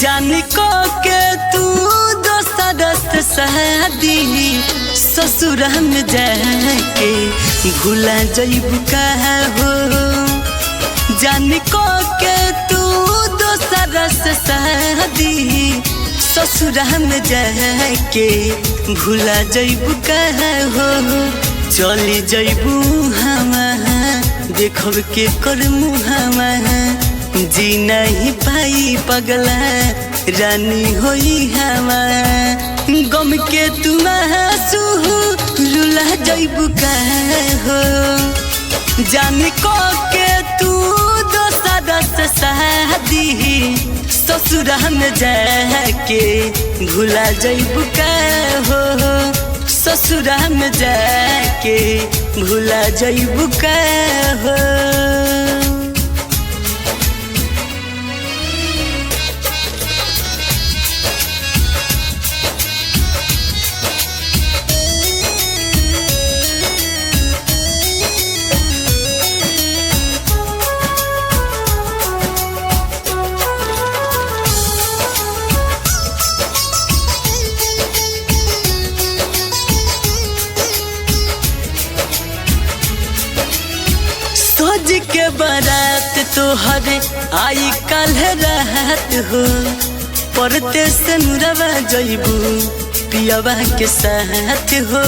जानी को के तू दोस्त शादी ससुर में जाके भूला जइबू का हो। जानी को के तू दोस्त शादी ससुर में जाके भूला जइबू का हो। चली जइबू हमा देखब के कर मुहामा जी नहीं पाई पगला रानी होई हवा। गम के तुम आंसू रुला जइबू का हो। जानी को के तू दोस्त शादी ससुर में जाके भूला जइबू का हो। ससुर में जाके भूला जइबू का हो। सोच के बारात तोहरे आई कल रात हो। परते से नुरवा जइबू पियावा के साथ हो।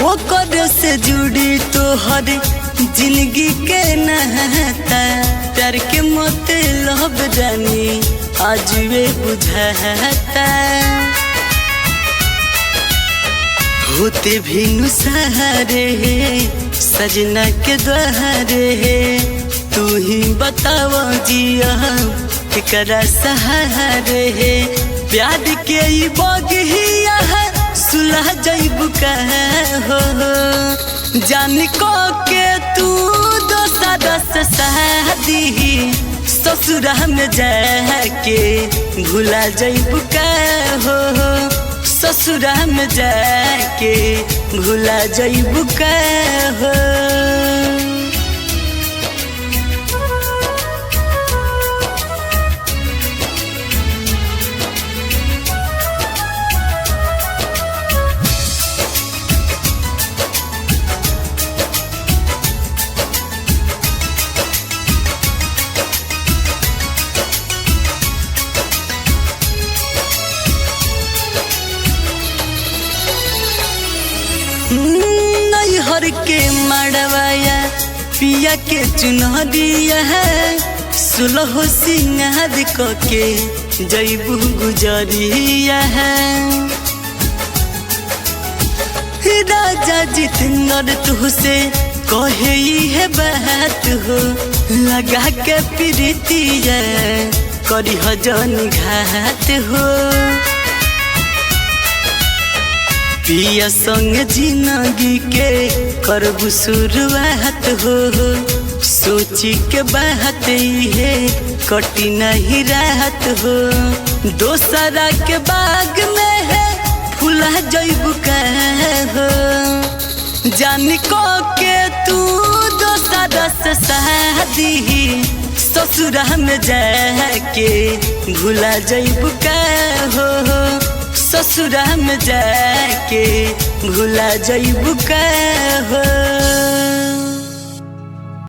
वो कद से जुड़ी तोहरे जिंदगी के नाता। प्यार के मतलब रानी आज वे बुझाता। होते भी नुसहारे सजना के द्वारे। तू ही बताओ जिया केकरा सहारे। प्यार के ई बगिया सुलह जइबू का हो। जानी को के तू दोस्त शादी ससुर में जाके भूला जइबू का हो। ससुर में जाके भूला जइबू का हो। नैहर के मड़वाया पिया के चुनरिया है। सुलह सिंगार के जइबू गुजरिया है। राजा जितनर तुहसे कहे है बात हो। लगा के प्रीतिया करी जन घात हो। पिया संग जिंदगी के करबू शुरुआत हो। सोची के बात है कटी नहीं रात हो। दोसरा के बाग में है फूला जइबू का हो। जानी को के तू दोस्त शादी ससुर में जाके भूला जइबू का हो। ससुर में जाके भूला जइबू का हो।